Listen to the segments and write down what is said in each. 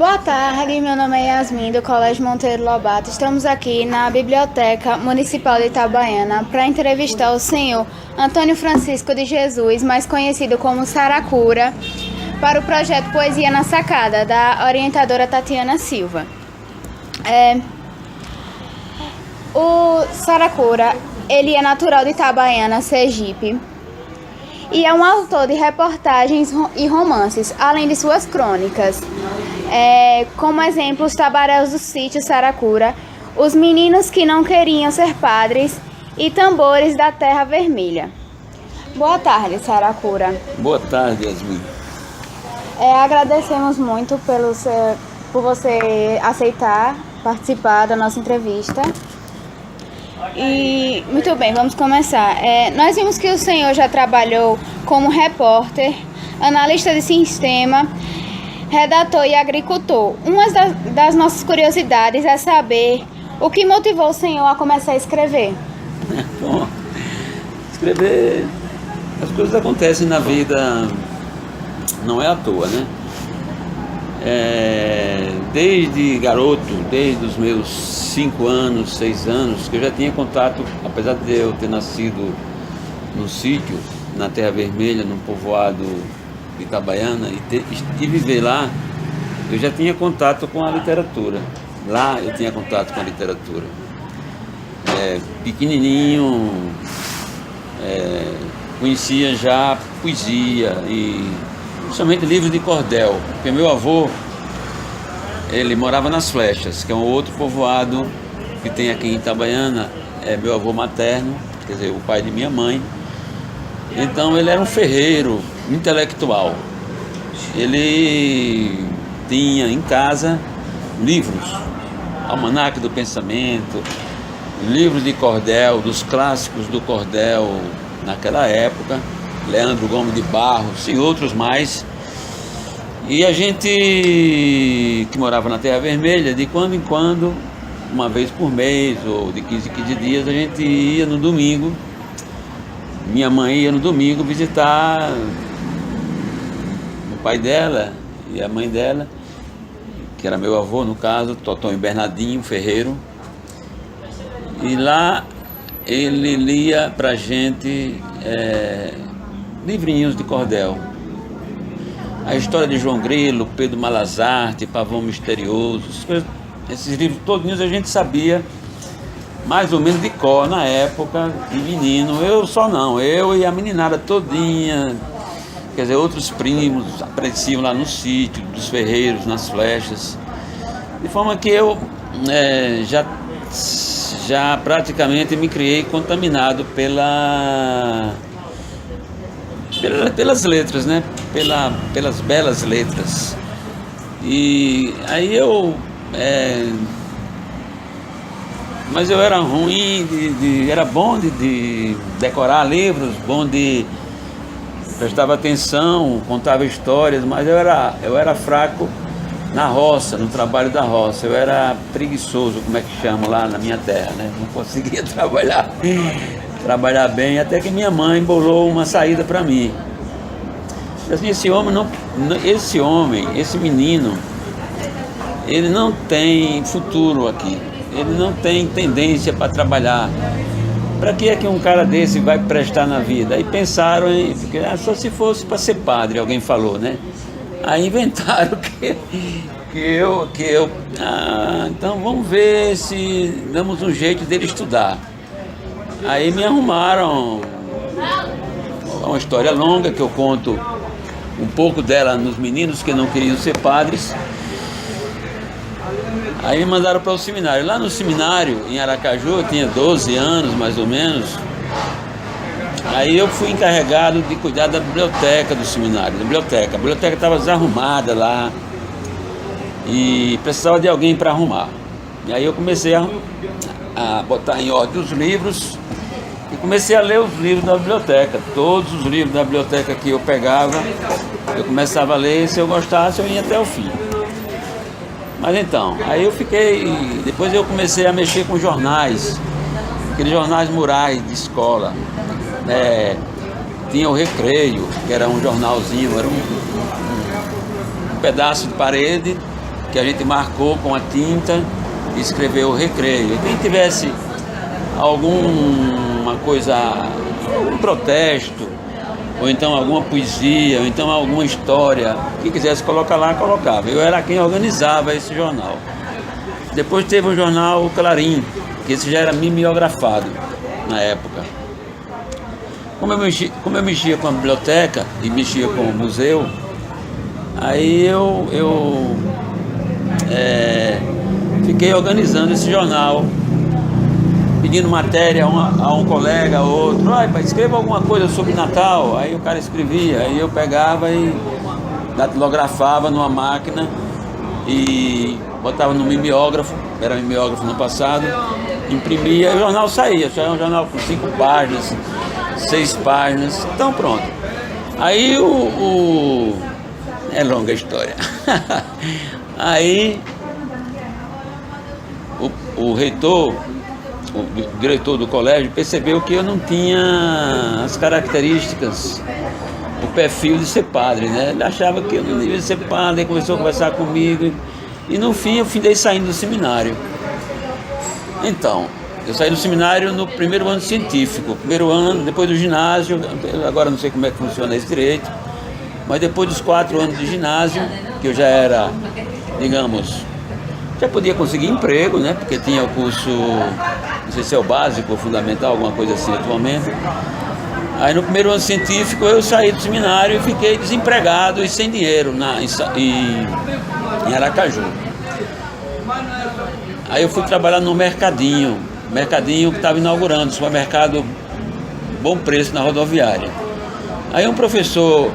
Boa tarde, meu nome é Yasmin, do Colégio Monteiro Lobato. Estamos aqui na Biblioteca Municipal de Itabaiana para entrevistar o senhor Antônio Francisco de Jesus, mais conhecido como Saracura, para o projeto Poesia na Sacada, da orientadora Tatiana Silva. O Saracura, ele é natural de Itabaiana, Sergipe, e é um autor de reportagens e romances, além de suas crônicas. Como exemplo, os tabaréus do sítio Saracura, os meninos que não queriam ser padres e tambores da terra vermelha. Boa tarde, Saracura. Boa tarde, Yasmin. Agradecemos muito por você aceitar participar da nossa entrevista. E muito bem, vamos começar. Nós vimos que o senhor já trabalhou como repórter, analista de sistema, redator e agricultor. Uma das nossas curiosidades é saber o que motivou o senhor a começar a escrever. Bom, escrever, as coisas acontecem na vida, não é à toa, né? Desde garoto, desde os meus 5 anos, 6 anos, que eu já tinha contato, apesar de eu ter nascido no sítio, na Terra Vermelha, num povoado de Itabaiana, e viver lá, eu já tinha contato com a literatura. Lá eu tinha contato com a literatura. Pequenininho, conhecia já poesia e principalmente livros de cordel, porque meu avô, ele morava nas Flechas, que é um outro povoado que tem aqui em Itabaiana, é meu avô materno, quer dizer, o pai de minha mãe. Então ele era um ferreiro intelectual. Ele tinha em casa livros, Almanaque do Pensamento, livros de cordel, dos clássicos do cordel naquela época, Leandro Gomes de Barros e outros mais. E a gente que morava na Terra Vermelha, de quando em quando, uma vez por mês ou de 15 em 15 dias, a gente ia no domingo. Minha mãe ia no domingo visitar o pai dela e a mãe dela, que era meu avô no caso, Totão e Bernardinho Ferreiro. E lá ele lia pra gente livrinhos de cordel. A história de João Grilo, Pedro Malazarte, Pavão Misterioso, esses livros todos a gente sabia mais ou menos de cor na época, de menino. Eu só não, eu e a meninada todinha, quer dizer, outros primos apareciam lá no sítio, dos ferreiros, nas Flechas. De forma que eu já praticamente me criei contaminado pelas letras, né? Pelas belas letras. E aí mas eu era ruim, era bom de decorar livros, bom de prestava atenção, contava histórias, mas eu era fraco na roça, no trabalho da roça. Eu era preguiçoso, como é que chama lá na minha terra, né? Não conseguia trabalhar bem, até que minha mãe bolou uma saída para mim. Assim, esse menino, ele não tem futuro aqui, ele não tem tendência para trabalhar. Para que é que um cara desse vai prestar na vida? Aí pensaram só se fosse para ser padre, alguém falou, né? Aí inventaram então vamos ver se damos um jeito dele estudar. Aí me arrumaram uma história longa que eu conto um pouco dela nos meninos que não queriam ser padres. Aí me mandaram para o seminário. Lá no seminário, em Aracaju, eu tinha 12 anos mais ou menos. Aí eu fui encarregado de cuidar da biblioteca do seminário. A biblioteca estava desarrumada lá e precisava de alguém para arrumar. E aí eu comecei a botar em ordem os livros e comecei a ler os livros da biblioteca. Todos os livros da biblioteca que eu pegava, eu começava a ler. Se eu gostasse, eu ia até o fim. Mas então, aí depois eu comecei a mexer com jornais, aqueles jornais murais de escola. Tinha o Recreio, que era um jornalzinho, era um pedaço de parede que a gente marcou com a tinta e escreveu o recreio. E quem tivesse alguma coisa, um protesto, ou então alguma poesia, ou então alguma história, que quisesse colocar lá, colocava. Eu era quem organizava esse jornal. Depois teve o jornal Clarim, que esse já era mimeografado na época. Como eu mexia com a biblioteca e mexia com o museu, aí eu fiquei organizando esse jornal, pedindo matéria a um colega, a outro, escreva alguma coisa sobre Natal. Aí o cara escrevia, aí eu pegava e datilografava numa máquina e botava no mimeógrafo, era mimeógrafo no passado, imprimia, e o jornal saía um jornal com 5 páginas, 6 páginas, então pronto. Aí é longa a história. Aí o reitor, o diretor do colégio, percebeu que eu não tinha as características, o perfil de ser padre, né? Ele achava que eu não devia ser padre, começou a conversar comigo, e no fim eu findei saindo do seminário. Então, eu saí do seminário no primeiro ano científico, primeiro ano, depois do ginásio, agora não sei como é que funciona esse direito, mas depois dos 4 anos de ginásio, que eu já era, digamos, já podia conseguir emprego, né? Porque tinha o curso, não sei se é o básico ou fundamental, alguma coisa assim atualmente. Aí no primeiro ano científico eu saí do seminário e fiquei desempregado e sem dinheiro em Aracaju. Aí eu fui trabalhar no mercadinho que estava inaugurando, supermercado Bom Preço na rodoviária. Aí um professor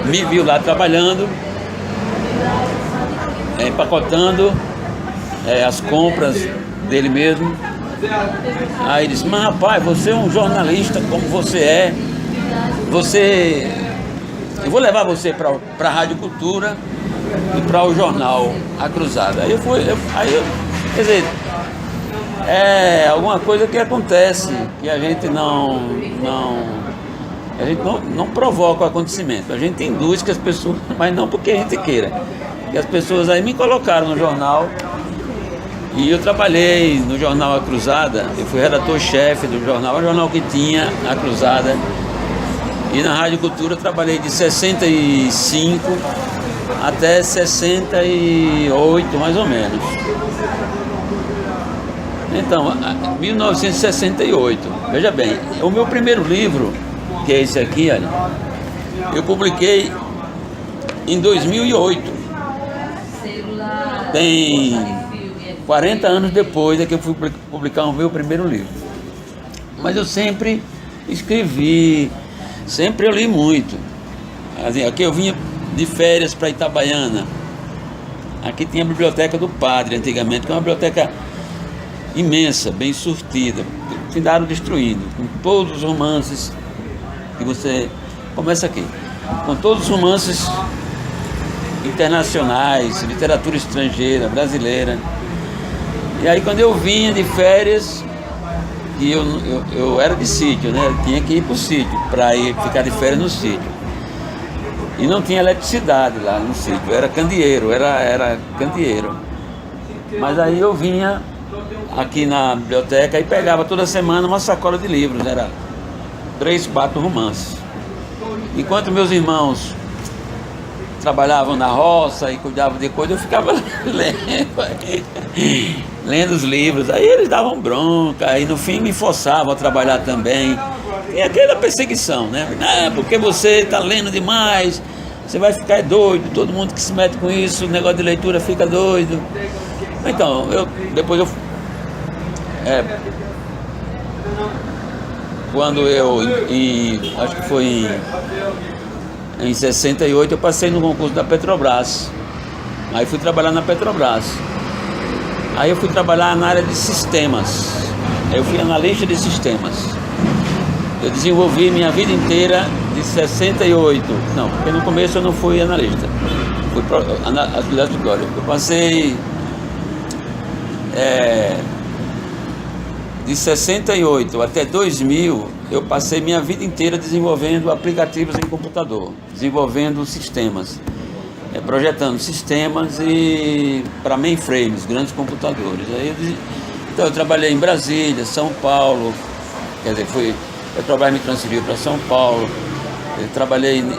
me viu lá trabalhando, empacotando as compras dele mesmo. Aí disse: mas rapaz, você é um jornalista como você é, eu vou levar você para a Rádio Cultura e para o jornal A Cruzada. Aí quer dizer, é alguma coisa que acontece, que a gente não provoca o acontecimento, a gente induz que as pessoas, mas não porque a gente queira, que as pessoas aí me colocaram no jornal. E eu trabalhei no jornal A Cruzada, eu fui redator-chefe do jornal, o jornal que tinha A Cruzada. E na Rádio Cultura eu trabalhei de 65 até 68, mais ou menos. Então, 1968, veja bem, o meu primeiro livro, que é esse aqui, olha, eu publiquei em 2008. Tem 40 anos depois é que eu fui publicar o meu primeiro livro. Mas eu sempre escrevi, sempre eu li muito. Assim, aqui eu vinha de férias para Itabaiana. Aqui tinha a Biblioteca do Padre, antigamente, que é uma biblioteca imensa, bem surtida. Findaram destruindo, com todos os romances que você... Começa aqui. Com todos os romances internacionais, literatura estrangeira, brasileira. E aí quando eu vinha de férias, e eu era de sítio, né? Eu tinha que ir para o sítio, para ir ficar de férias no sítio. E não tinha eletricidade lá no sítio, era candeeiro, era candeeiro. Mas aí eu vinha aqui na biblioteca e pegava toda semana uma sacola de livros, era 3, 4 romances. Enquanto meus irmãos trabalhavam na roça e cuidavam de coisa, eu ficava lendo os livros. Aí eles davam bronca, aí no fim me forçavam a trabalhar também. E aquela perseguição, né? Porque você está lendo demais, você vai ficar doido, todo mundo que se mete com isso, o negócio de leitura fica doido. Então, depois quando acho que foi em 68, eu passei no concurso da Petrobras. Aí fui trabalhar na Petrobras. Aí eu fui trabalhar na área de sistemas. Eu fui analista de sistemas. Eu desenvolvi minha vida inteira de 68. Não, porque no começo eu não fui analista. Fui atividade de glória. Eu passei de 68 até 2000, eu passei minha vida inteira desenvolvendo aplicativos em computador, desenvolvendo sistemas. projetando sistemas e para mainframes, grandes computadores. Então eu trabalhei em Brasília, São Paulo, quer dizer, eu trabalho me transferiu para São Paulo, eu trabalhei em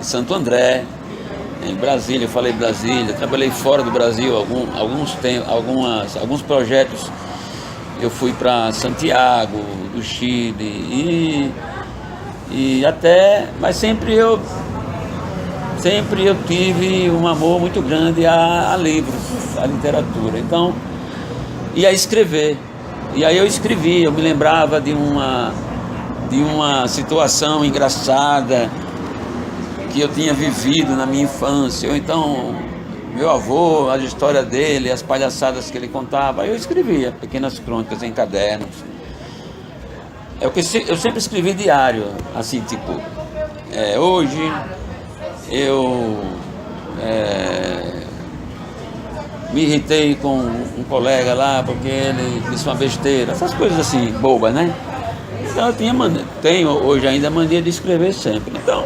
Santo André, em Brasília, eu falei Brasília, trabalhei fora do Brasil alguns projetos. Eu fui para Santiago, do Chile, mas sempre eu tive um amor muito grande a livros, a literatura. Então, e a escrever. E aí eu escrevi, eu me lembrava de uma situação engraçada que eu tinha vivido na minha infância, ou então meu avô, a história dele, as palhaçadas que ele contava. Aí eu escrevia pequenas crônicas em cadernos. Eu sempre escrevi diário, assim, tipo, hoje eu me irritei com um colega lá porque ele disse uma besteira, essas coisas assim, bobas, né? Então eu tenho hoje ainda a mania de escrever sempre. Então,